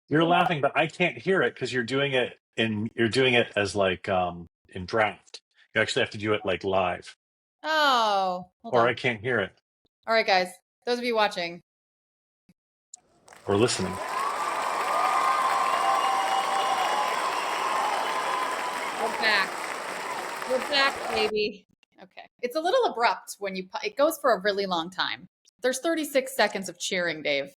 You're laughing, but I can't hear it because you're doing it as like in draft. You actually have to do it like live, Oh, hold or on. I can't hear it. All right, guys. Those of you watching. Or listening. We're back. We're back, baby. Okay. It's a little abrupt when it goes for a really long time. There's 36 seconds of cheering, Dave.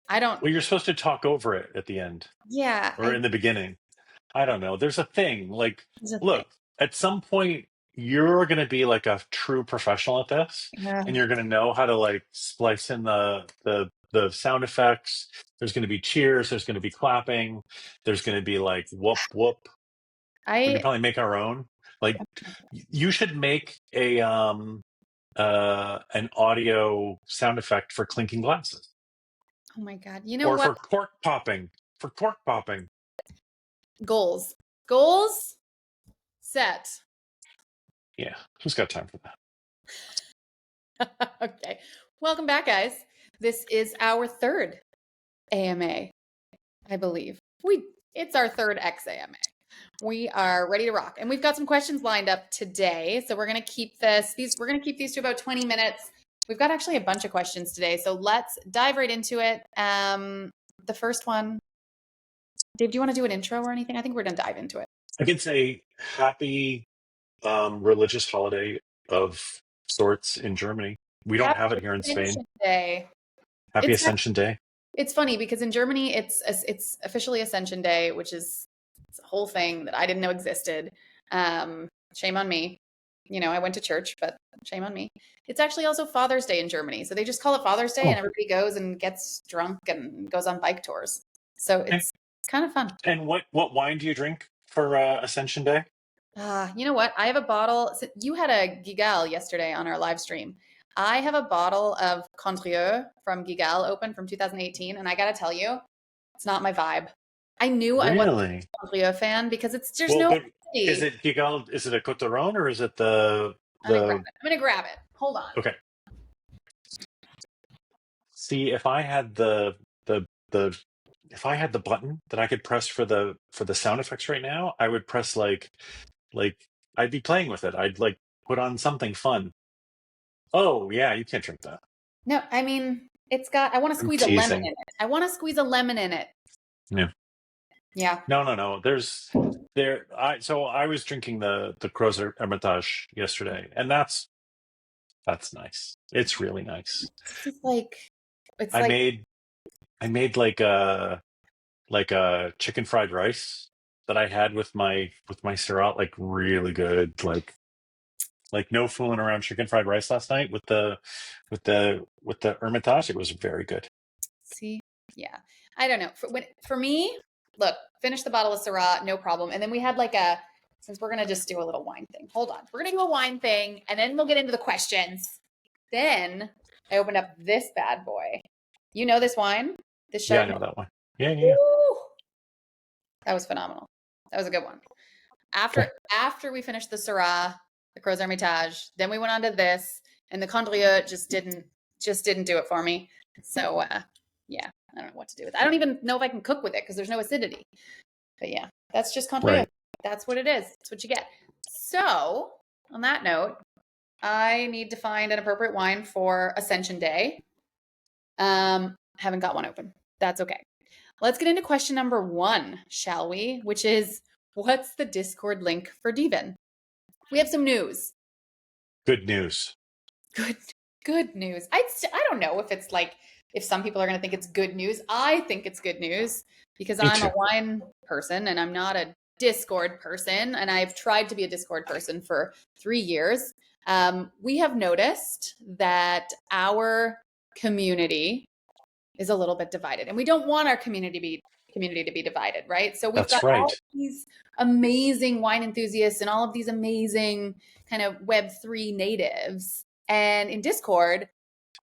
I don't, Well, you're supposed to talk over it at the end yeah, or in the beginning. I don't know. There's a thing. Like, there's a thing. look, at some point, you're going to be like a true professional at this, and you're going to know how to like splice in the sound effects. There's going to be cheers. There's going to be clapping. There's going to be like whoop whoop. We can I, probably make our own. Like, you should make a an audio sound effect for clinking glasses oh my God. You know or what? for cork popping. For cork popping. Goals. Goals set. Yeah, who's got time for that? Okay. Welcome back, guys. This is our third AMA, I believe. It's our third XAMA. We are ready to rock. And we've got some questions lined up today. So we're going to keep we're going to keep these to about 20 minutes. We've got actually a bunch of questions today. So let's dive right into it. The first one, Dave, do you want to do an intro or anything? I think we're going to dive into it. I can say happy religious holiday of sorts in Germany. We don't have it here in Spain. Ascension Day. Happy Ascension Day. It's funny because in Germany, it's officially Ascension Day, which is a whole thing that I didn't know existed. Shame on me. You know, I went to church, but shame on me. It's actually also Father's Day in Germany. So they just call it Father's Day and everybody goes and gets drunk and goes on bike tours. So it's kind of fun. And what wine do you drink for Ascension Day? You know what? I have a bottle. So you had a Gigal yesterday on our live stream. I have a bottle of Condrieu from Gigal open from 2018. And I got to tell you, it's not my vibe. I knew I wasn't a Condrieu fan because there's no. Is it Gigal? Is it a Côte d'Aron or is it the? I'm gonna grab it. Hold on. Okay. See, if I had the if I had the button that I could press for the sound effects right now, I would press like I'd be playing with it. I'd like put on something fun. Oh yeah, you can't drink that. No, I mean I want to squeeze a lemon in it. I want to squeeze a lemon in it. Yeah. Yeah. No. So I was drinking the Crozer Hermitage yesterday, and that's nice. It's really nice. I made like a chicken fried rice that I had with my Syrah, like really good, like no fooling around chicken fried rice last night with the Hermitage. It was very good. See, yeah, I don't know. For me, look, finish the bottle of Syrah, no problem. And then we had since we're gonna just do a little wine thing. Hold on, we're gonna do a wine thing, and then we'll get into the questions. Then I opened up this bad boy. You know this wine? This Chardonnay? Yeah, I know that one. Yeah. That was phenomenal. That was a good one. After we finished the Syrah, the Croz Hermitage, then we went on to this, and the Condrieu just didn't do it for me. So yeah, I don't know what to do with it. I don't even know if I can cook with it because there's no acidity. But yeah, that's just Condrieu. Right. That's what it is. That's what you get. So on that note, I need to find an appropriate wine for Ascension Day. Haven't got one open. That's okay. Let's get into question number 1, shall we? Which is, what's the Discord link for dVIN? We have some news. Good news. Good news. I don't know if some people are going to think it's good news. I think it's good news because I'm a wine person and I'm not a Discord person. And I've tried to be a Discord person for 3 years. We have noticed that our community is a little bit divided, and we don't want our community to be divided, right? So we've got all these amazing wine enthusiasts and all of these amazing kind of Web3 natives, and in Discord,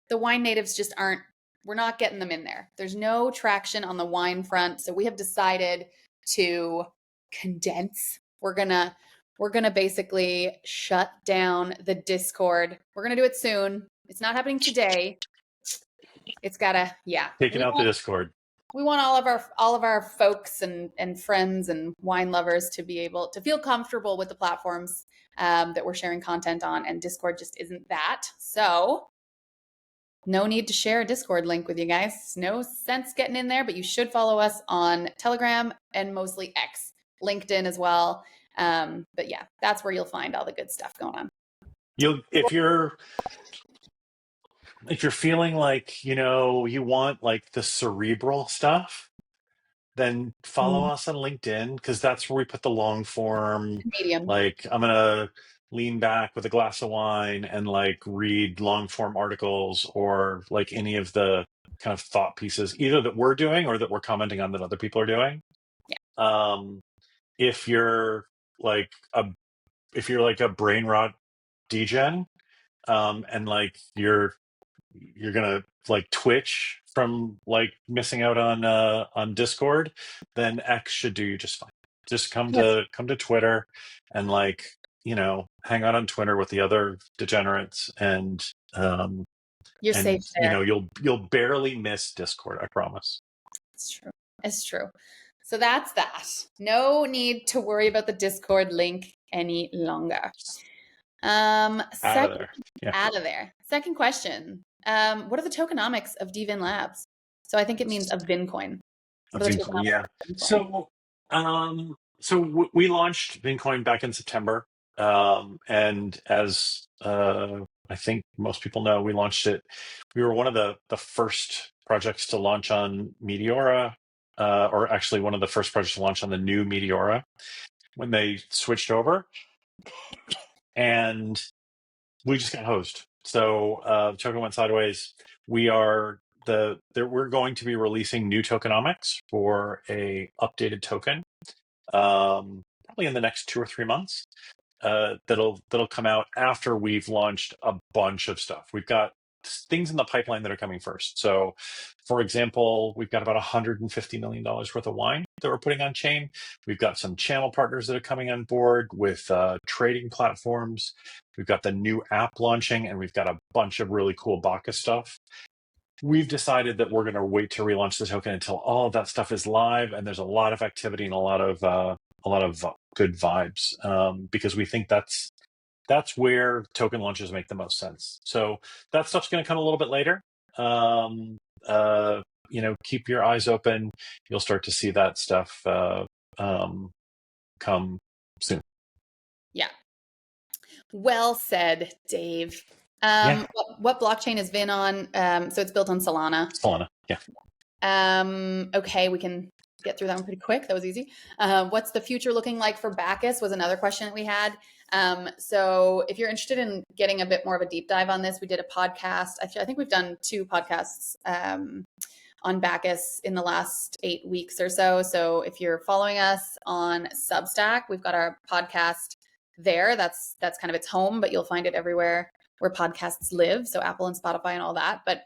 the wine natives we're not getting them in there. There's no traction on the wine front, so we have decided to condense. We're gonna basically shut down the Discord. We're gonna do it soon. It's not happening today. It's gotta, taking out the Discord. we want all of our folks and friends and wine lovers to be able to feel comfortable with the platforms that we're sharing content on, and Discord just isn't that. So no need to share a Discord link with you guys. No sense getting in there, but you should follow us on Telegram and mostly X, LinkedIn as well. But yeah, that's where you'll find all the good stuff going on. If you're feeling like, you want like the cerebral stuff, then follow us on LinkedIn, because that's where we put the long form. Medium. Like, I'm gonna lean back with a glass of wine and like read long form articles, or like any of the kind of thought pieces, either that we're doing or that we're commenting on that other people are doing. Yeah. If you're like a brain rot degen, and like you're gonna like twitch from like missing out on Discord, then X should do you just fine. Just come to Twitter and like, hang out on Twitter with the other degenerates, and you're safe there. you'll barely miss Discord, I promise. It's true. It's true. So that's that. No need to worry about the Discord link any longer. Out of there. Yeah. Out of there. Second question. What are the tokenomics of dVIN Labs? So I think it means a VIN coin. Yeah. So we launched VIN coin back in September. And as I think most people know, we launched it. We were one of the first projects to launch on Meteora, or actually one of the first projects to launch on the new Meteora when they switched over. And we just got hosed. So the token went sideways. We're going to be releasing new tokenomics for a updated token, probably in the next 2 or 3 months. That'll come out after we've launched a bunch of stuff. We've got things in the pipeline that are coming first. So, for example, we've got about $150 million worth of wine that we're putting on chain. We've got some channel partners that are coming on board with trading platforms. We've got the new app launching, and we've got a bunch of really cool Bacchus stuff. We've decided that we're going to wait to relaunch the token until all of that stuff is live, and there's a lot of activity and a lot of good vibes, because we think that's where token launches make the most sense. So that stuff's going to come a little bit later. Keep your eyes open. You'll start to see that stuff come soon. Yeah. Well said, Dave. What blockchain is VIN on? So it's built on Solana. Yeah. Okay, we can get through that one pretty quick. That was easy. What's the future looking like for Bacchus was another question that we had. So if you're interested in getting a bit more of a deep dive on this, we did a podcast. I think we've done 2 podcasts on Bacchus in the last 8 weeks or so. So if you're following us on Substack, we've got our podcast there. That's kind of its home, but you'll find it everywhere where podcasts live. So Apple and Spotify and all that. But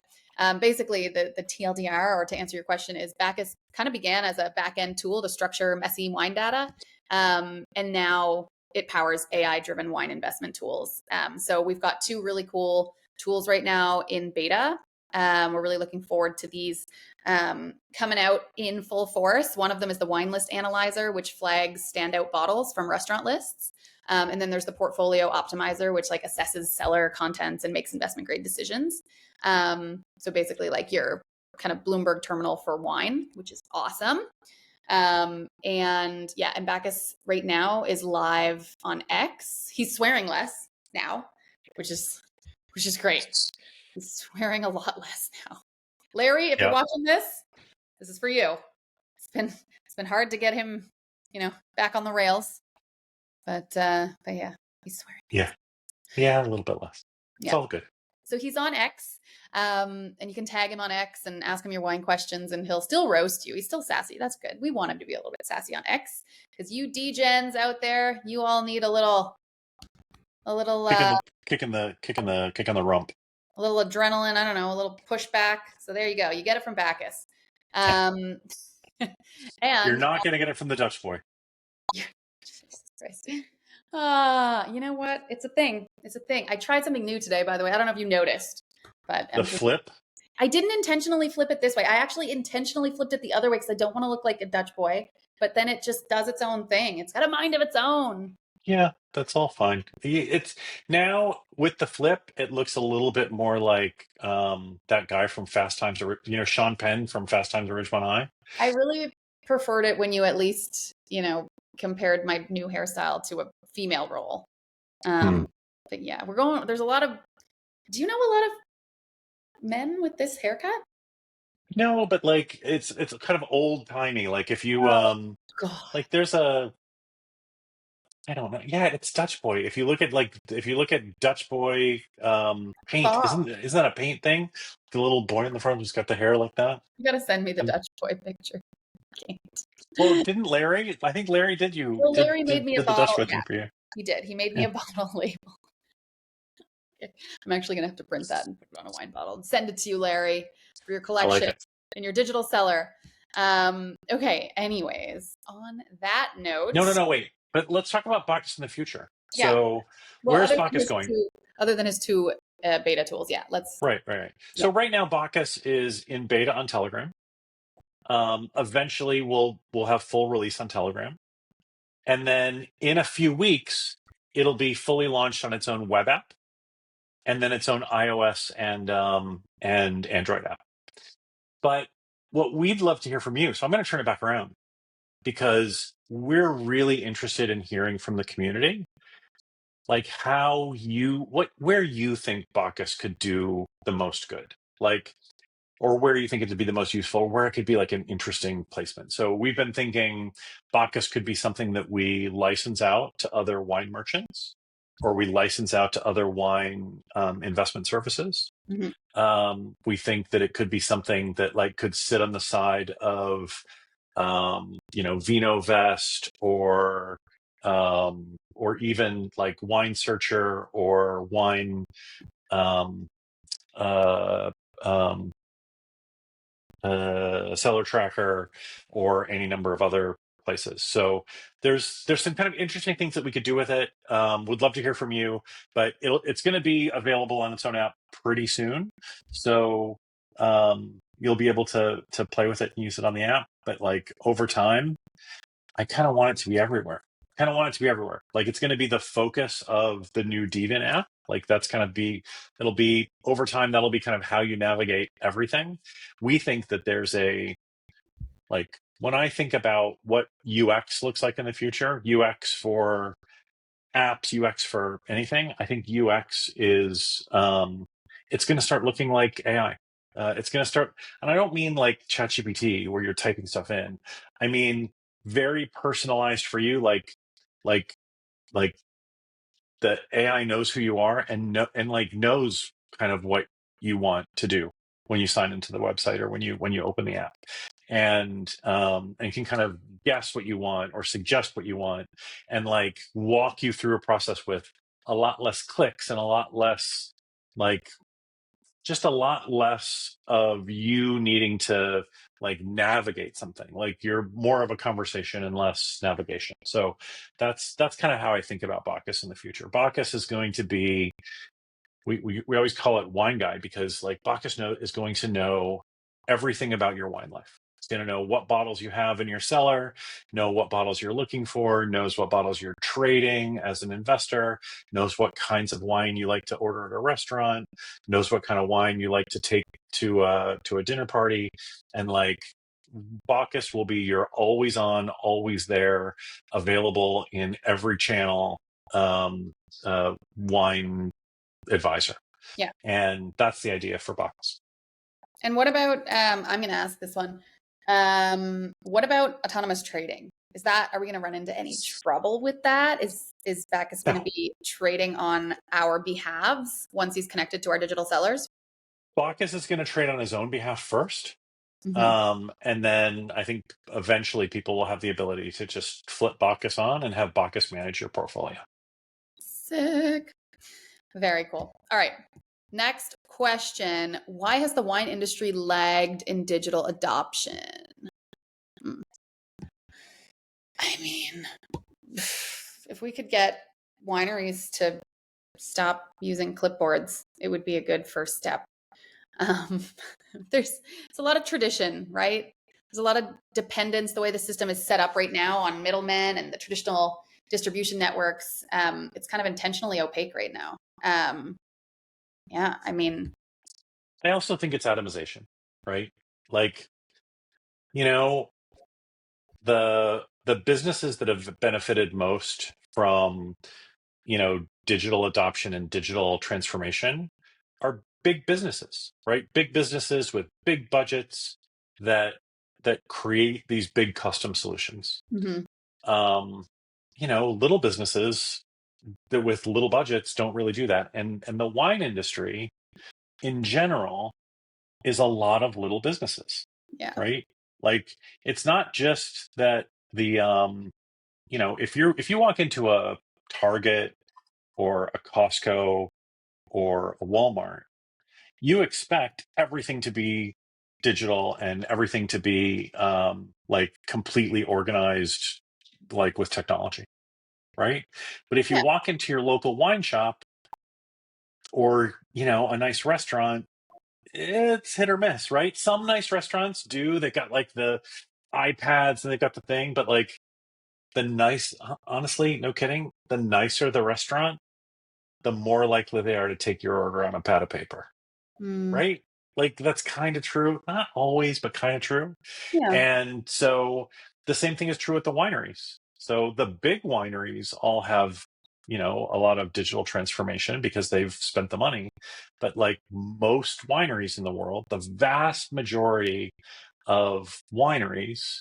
basically the TLDR, or to answer your question, is Bacchus kind of began as a back-end tool to structure messy wine data. And now it powers AI-driven wine investment tools. So we've got 2 really cool tools right now in beta. We're really looking forward to these coming out in full force. One of them is the wine list analyzer, which flags standout bottles from restaurant lists. And then there's the portfolio optimizer, which like assesses seller contents and makes investment grade decisions. So basically like your kind of Bloomberg terminal for wine, which is awesome. And Bacchus right now is live on X. He's swearing less now, which is great. He's swearing a lot less now. Larry, if you're watching this is for you. It's been hard to get him, back on the rails. But yeah, he's swearing. Yeah, a little bit less. It's all good. So he's on X, and you can tag him on X and ask him your wine questions, and he'll still roast you. He's still sassy. That's good. We want him to be a little bit sassy on X, because you degens out there, you all need a little kick in the rump. A little adrenaline. I don't know, a little pushback. So there you go. You get it from Bacchus. And you're not going to get it from the Dutch boy. Jesus Christ. You know what? It's a thing. I tried something new today, by the way. I don't know if you noticed, but the flip. I didn't intentionally flip it this way. I actually intentionally flipped it the other way because I don't want to look like a Dutch boy. But then it just does its own thing. It's got a mind of its own. Yeah, that's all fine. It's now with the flip, it looks a little bit more like that guy from Fast Times, Sean Penn from Fast Times at Ridgemont High. I really preferred it when you at least, compared my new hairstyle to a female role. But yeah, there's a lot of, do you know a lot of men with this haircut? No, but like it's kind of old timey. Like if you Oh, God. like there's a I don't know. Yeah, it's Dutch Boy. If you look at Dutch Boy paint, Bob, isn't that a paint thing? The little boy in the front who's got the hair like that. you got to send me the Um, Dutch boy picture. Okay. well, didn't Larry? I think Larry did you Well, Larry made did me a did the Dutch bottle. Boy Yeah, thing for you. he did. He made me Yeah, a bottle label. I'm actually going to have to print that and put it on a wine bottle and send it to you, Larry, for your I like collection it. in your digital cellar. Okay. Anyways, on that note, No, wait. But let's talk about Bacchus in the future. yeah. So Well, where's Bacchus going? other than his two beta tools, yeah. Right. Yeah. So right now, Bacchus is in beta on Telegram. Eventually, we'll have full release on Telegram, and then in a few weeks, it'll be fully launched on its own web app, and then its own iOS and Android app. But what we'd love to hear from you, so I'm going to turn it back around because we're really interested in hearing from the community, like where you think Bacchus could do the most good, like, or where you think it would be the most useful, where it could be like an interesting placement. So we've been thinking Bacchus could be something that we license out to other wine merchants, or we license out to other wine investment services. Mhm. We think that it could be something that like could sit on the side of VinoVest or even like Wine Searcher or Wine um, uh, um, Seller Tracker or any number of other places. So there's some kind of interesting things that we could do with it. Would love to hear from you, but it's going to be available on its own app pretty soon. So you'll be able to play with it and use it on the app. But like over time, I kind of want it to be everywhere. Like it's going to be the focus of the new dVIN app. Like it'll be over time, that'll be kind of how you navigate everything. We think that like when I think about what UX looks like in the future, UX for apps, UX for anything, I think UX is, it's going to start looking like AI. It's going to start, and I don't mean like ChatGPT where you're typing stuff in. I mean very personalized for you, like like the AI knows who you are and like knows kind of what you want to do when you sign into the website or when you open the app, and can kind of guess what you want or suggest what you want and like walk you through a process with a lot less clicks and a lot less like just a lot less of you needing to like navigate something. Like you're more of a conversation and less navigation. So that's kind of how I think about Bacchus in the future. Bacchus is going to be, we always call it wine guide because like Bacchus is going to know everything about your wine life. It's going to know what bottles you have in your cellar, know what bottles you're looking for, knows what bottles you're trading as an investor, knows what kinds of wine you like to order at a restaurant, knows what kind of wine you like to take to a dinner party, and like Bacchus will be your always on, always there, available in every channel wine advisor. Yeah. And that's the idea for Bacchus. And what about, I'm going to ask this one. What about autonomous trading? Are we going to run into any trouble with that? Is Bacchus going to Now, be trading on our behalves once he's connected to our digital sellers? Bacchus is going to trade on his own behalf first. Mm-hmm. And then I think eventually people will have the ability to just flip Bacchus on and have Bacchus manage your portfolio. Sick. Very cool. All right. Next question. Why has the wine industry lagged in digital adoption? I mean, if we could get wineries to stop using clipboards, it would be a good first step. Um, there's a lot of tradition, right? There's a lot of dependence the way the system is set up right now on middlemen and the traditional distribution networks. It's kind of intentionally opaque right now. Yeah, I mean, I also think it's atomization, right? Like, you know, the businesses that have benefited most from, digital adoption and digital transformation are big businesses, right? Big businesses with big budgets that create these big custom solutions. mhm, Um, little businesses that with little budgets don't really do that. And the wine industry in general is a lot of little businesses, yeah, right? Like it's not just that if you walk into a Target or a Costco or a Walmart, you expect everything to be digital and everything to be like completely organized, like with technology, right? But if you yeah, walk into your local wine shop or a nice restaurant, it's hit or miss, right? Some nice restaurants do. They got like the iPads and they got the thing, but like honestly, no kidding, the nicer the restaurant, the more likely they are to take your order on a pad of paper, mm, right? Like that's kind of true. Not always, but kind of true. yeah, And so the same thing is true with the wineries. So the big wineries all have, a lot of digital transformation because they've spent the money. But like most wineries in the world, the vast majority of wineries,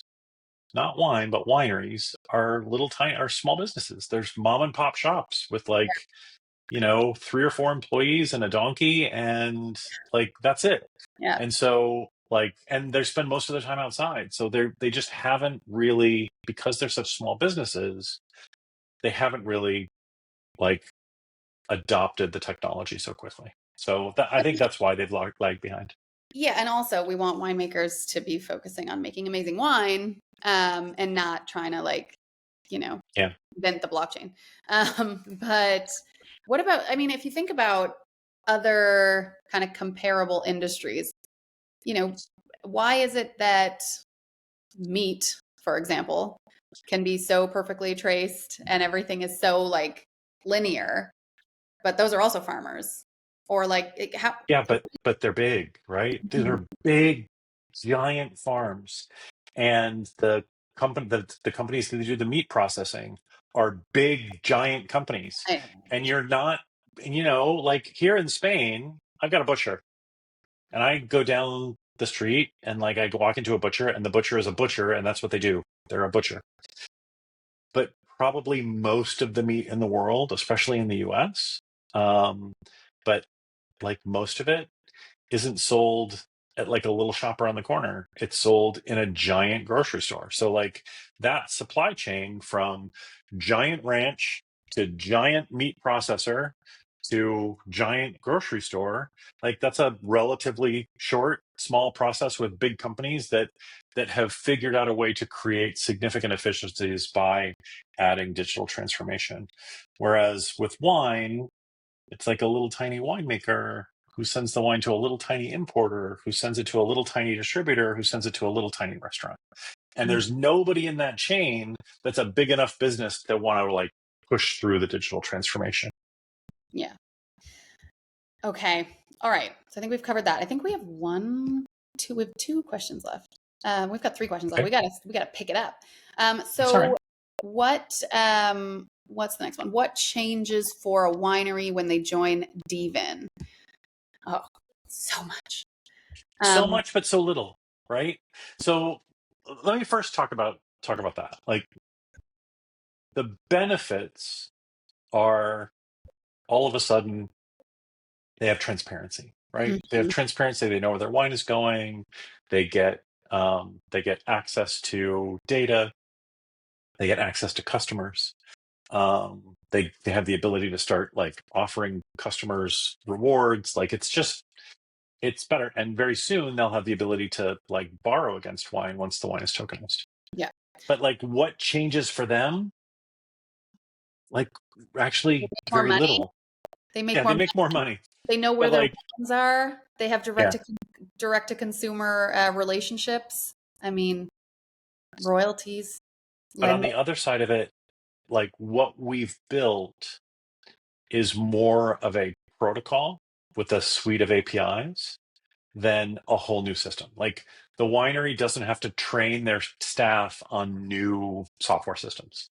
not wine, but wineries are are small businesses. There's mom and pop shops with like, 3 or 4 employees and a donkey and like that's it. yeah. And so like and they spend most of their time outside. So they just haven't really, because they're such small businesses, they haven't really like adopted the technology so quickly. So I think that's why they've lagged behind. Yeah, and also we want winemakers to be focusing on making amazing wine, and not trying to like, you know, Yeah. invent the blockchain. But what about, I mean, if you think about other kind of comparable industries, you know, why is it that meat, for example, can be so perfectly traced and everything is so like linear, but those are also farmers? Or like how Yeah, but they're big, right? These Mhm. are big, giant farms, and the companies that do the meat processing are big, giant companies. I- And you're not, and like here in Spain, I've got a butcher, and I go down the street and like I walk into a butcher, and the butcher is a butcher, and that's what they do. They're a butcher. But probably most of the meat in the world, especially in the US, um, but like most of it isn't sold at like a little shop around the corner. It's sold in a giant grocery store. So like that supply chain from giant ranch to giant meat processor to giant grocery store, like that's a relatively short, small process with big companies that have figured out a way to create significant efficiencies by adding digital transformation. Whereas with wine, it's like a little tiny winemaker who sends the wine to a little tiny importer, who sends it to a little tiny distributor, who sends it to a little tiny restaurant. And there's nobody in that chain that's a big enough business that want to like push through the digital transformation. Yeah. Okay. All right. So I think we've covered that. I think we have we have two questions left. We've got three questions left. Okay, We gotta pick it up. that's all right. So what's the next one? What changes for a winery when they join dVIN? Oh, so much. So Um, much, but so little, right? So let me first talk about that. Like the benefits are all of a sudden they have transparency, right? They have mhm, transparency. They know where their wine is going. They get access to data. They get access to customers. They have the ability to start like offering customers rewards. Like it's better. And very soon they'll have the ability to like borrow against wine once the wine is tokenized. yeah. But like what changes for them? Like They actually make more very money. little. They make Yeah, more they make more money. money. They know where But their like wines are. They have Yeah. direct to consumer relationships. I mean, royalties, But on lending. the other side of it, like what we've built is more of a protocol with a suite of APIs than a whole new system. Like the winery doesn't have to train their staff on new software systems.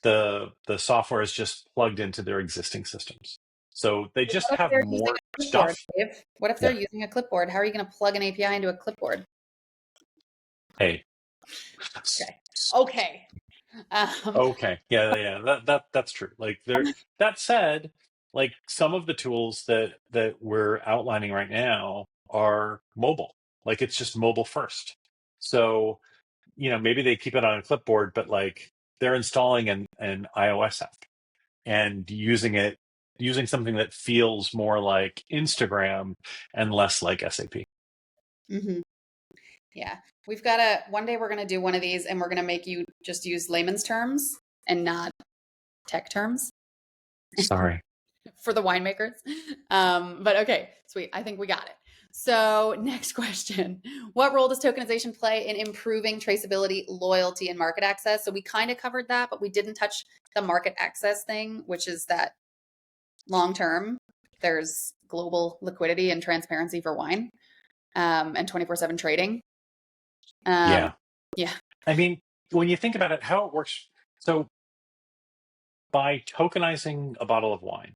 The software is just plugged into their existing systems. So they just What if have they're using more a clipboard, stuff. Dave? What if they're Yeah. using a clipboard? How are you going to plug an API into a clipboard? Hey. Okay. Okay. Um, Okay. Yeah. That's true. Like there that said, like some of the tools that we're outlining right now are mobile. Like it's just mobile first. So, maybe they keep it on a clipboard, but like they're installing an iOS app and using something that feels more like Instagram and less like SAP. mhm. Yeah. One day we're going to do one of these and we're going to make you just use layman's terms and not tech terms Sorry. for the winemakers. But okay, sweet. I think we got it. So, next question. What role does tokenization play in improving traceability, loyalty, and market access? So, we kind of covered that, but we didn't touch the market access thing, which is that long term, there's global liquidity and transparency for wine and 24/7 trading. Um, Yeah. yeah. I mean, when you think about it, how it works. So by tokenizing a bottle of wine,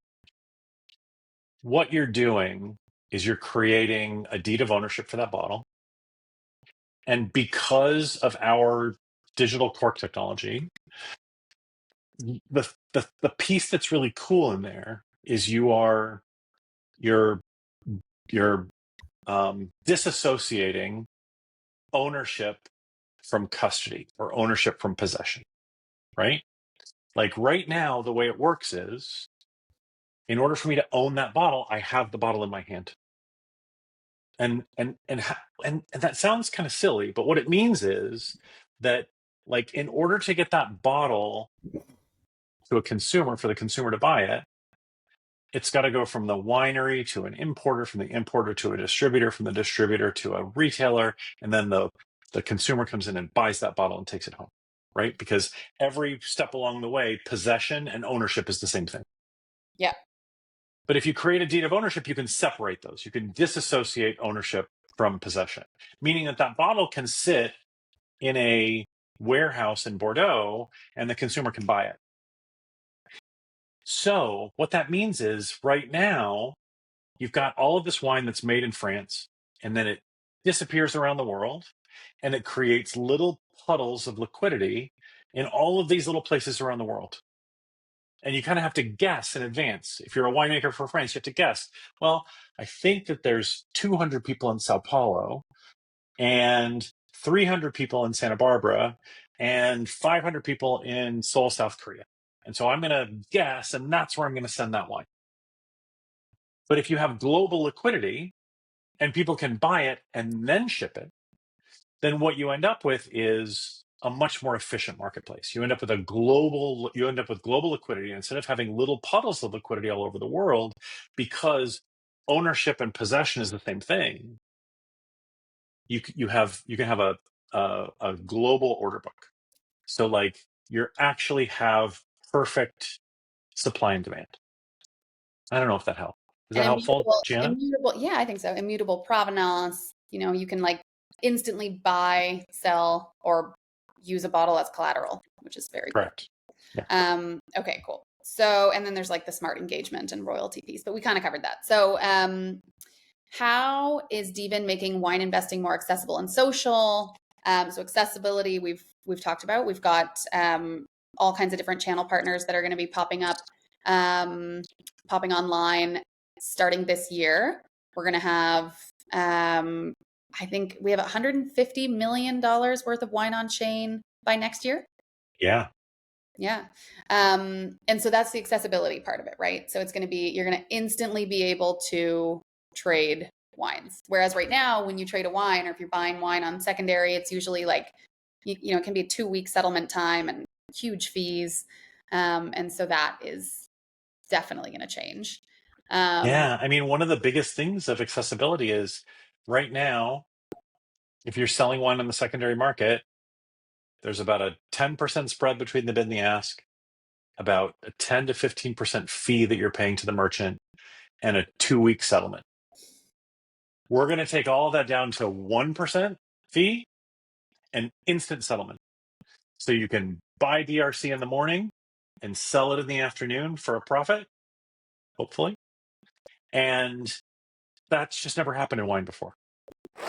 what you're doing is you're creating a deed of ownership for that bottle. And because of our digital cork technology, the piece that's really cool in there is you're you're disassociating ownership from custody or ownership from possession, right? Like right now, the way it works is in order for me to own that bottle, I have the bottle in my hand. And that sounds kind of silly, but what it means is that like in order to get that bottle to a consumer for the consumer to buy it, it's got to go from the winery to an importer, from the importer to a distributor, from the distributor to a retailer, and then the consumer comes in and buys that bottle and takes it home, right? Because every step along the way, possession and ownership is the same thing. Yeah. But if you create a deed of ownership, you can separate those. You can disassociate ownership from possession, meaning that that bottle can sit in a warehouse in Bordeaux and the consumer can buy it. So what that means is right now, you've got all of this wine that's made in France, and then it disappears around the world, and it creates little puddles of liquidity in all of these little places around the world. And you kind of have to guess in advance. If you're a winemaker for France, you have to guess. Well, I think that there's 200 people in Sao Paulo and 300 people in Santa Barbara and 500 people in Seoul, South Korea. And so I'm going to guess, and that's where I'm going to send that wine. But if you have global liquidity and people can buy it and then ship it, then what you end up with is a much more efficient marketplace. You end up with global liquidity instead of having little puddles of liquidity all over the world, because ownership and possession is the same thing. You can have a global order book. So like you actually have perfect supply and demand. I don't know if that helped. Is that And helpful, Jana? yeah, I think so. Immutable provenance, you can like instantly buy, sell, or use a bottle as collateral, which is very cool. Correct. Yeah. Okay, cool. So, and then there's like the smart engagement and royalty piece, but we kind of covered that. So, how is dVIN making wine investing more accessible and social? So accessibility, we've talked about. We've got all kinds of different channel partners that are going to be popping up, popping online starting this year. We're going to have, I think we have $150 million worth of wine on chain by next year. Yeah. Yeah. And so that's the accessibility part of it, right? So you're going to instantly be able to trade wines. Whereas right now, when you trade a wine or if you're buying wine on secondary, it's usually like, it can be a 2-week settlement time and huge fees. And so that is definitely going to change. Yeah, I mean, one of the biggest things of accessibility is right now, if you're selling wine on the secondary market, there's about a 10% spread between the bid and the ask, about a 10 to 15% fee that you're paying to the merchant, and a 2-week settlement. We're going to take all that down to 1% fee and instant settlement. So you can buy DRC in the morning and sell it in the afternoon for a profit, hopefully. And that's just never happened in wine before.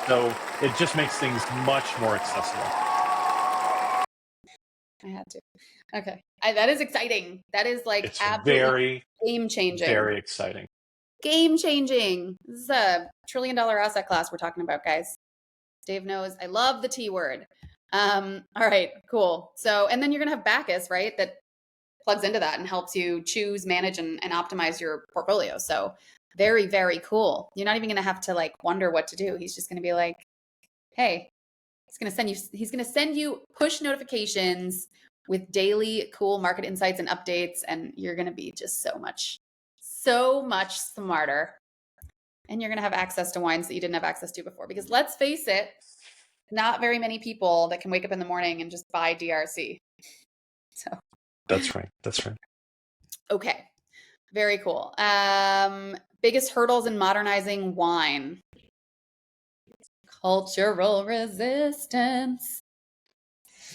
So it just makes things much more accessible. I had to. Okay. That is exciting. That is like It's absolutely game changing. very exciting. Game changing. This is a $1 trillion asset class we're talking about, guys. Dave knows I love the T word. All right, cool. So, and then you're going to have Bacchus, right? That plugs into that and helps you choose, manage, and optimize your portfolio. So very, very cool. You're not even going to have to like wonder what to do. He's just going to be like, hey, he's going to send you push notifications with daily cool market insights and updates. And you're going to be just so much smarter. And you're going to have access to wines that you didn't have access to before. Because let's face it, not very many people that can wake up in the morning and just buy DRC. So that's right. That's right. Okay. Very cool. Biggest hurdles in modernizing wine. Cultural resistance.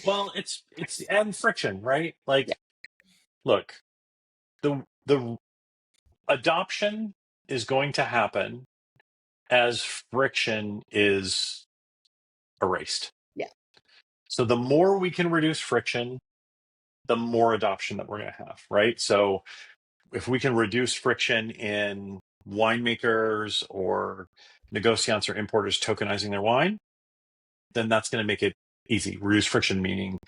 Well, it's and friction, right? Like, look, the adoption is going to happen as friction is erased. Yeah. So the more we can reduce friction, the more adoption that we're going to have, right? So if we can reduce friction in winemakers or negociants or importers tokenizing their wine, then that's going to make it easy. Reduce friction meaning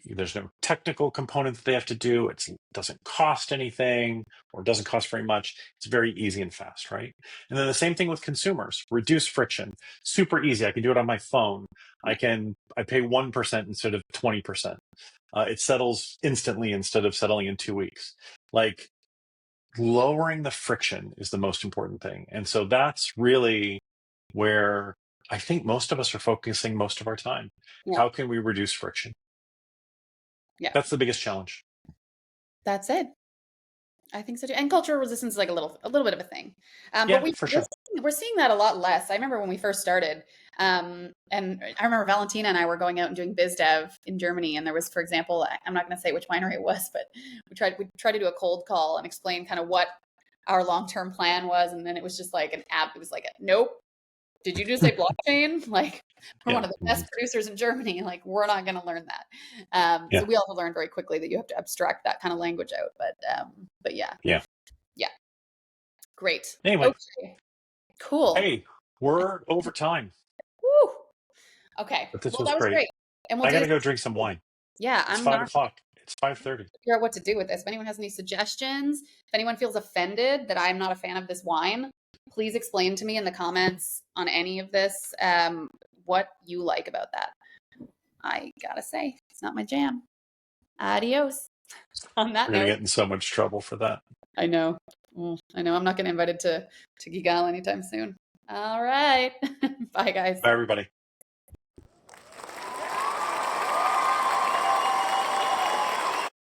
there's no technical component that they have to do. It doesn't cost anything or doesn't cost very much. It's very easy and fast, right? And then the same thing with consumers. Reduce friction. Super easy. I can do it on my phone. I pay 1% instead of 20%. It settles instantly instead of settling in 2 weeks. Like, lowering the friction is the most important thing. And so that's really where I think most of us are focusing most of our time. Yeah. How can we reduce friction? Yeah. That's the biggest challenge. That's it. I think so too. And cultural resistance is like a little bit of a thing. But for sure. We're seeing that a lot less. I remember when we first started, and I remember Valentina and I were going out and doing biz dev in Germany. And there was, for example, I'm not going to say which winery it was, but we tried to do a cold call and explain kind of what our long-term plan was. And then it was just like an app. It was like, nope. Did you just say blockchain? Like, we're one of the best producers in Germany. Like, we're not going to learn that. So we also learned very quickly that you have to abstract that kind of language out. But yeah. Yeah. Great. Anyway. Okay. Cool. Hey, we're over time. Woo. Okay. But this was great. And I got to go drink some wine. Yeah. It's 5 o'clock. It's 5:30. Figure out what to do with this. If anyone has any suggestions, if anyone feels offended that I'm not a fan of this wine, please explain to me in the comments on any of this what you like about that. I gotta say, it's not my jam. Adios. On that note, we're gonna get in so much trouble for that. I know. I'm not getting invited to Gigal anytime soon. All right. Bye, guys. Bye, everybody.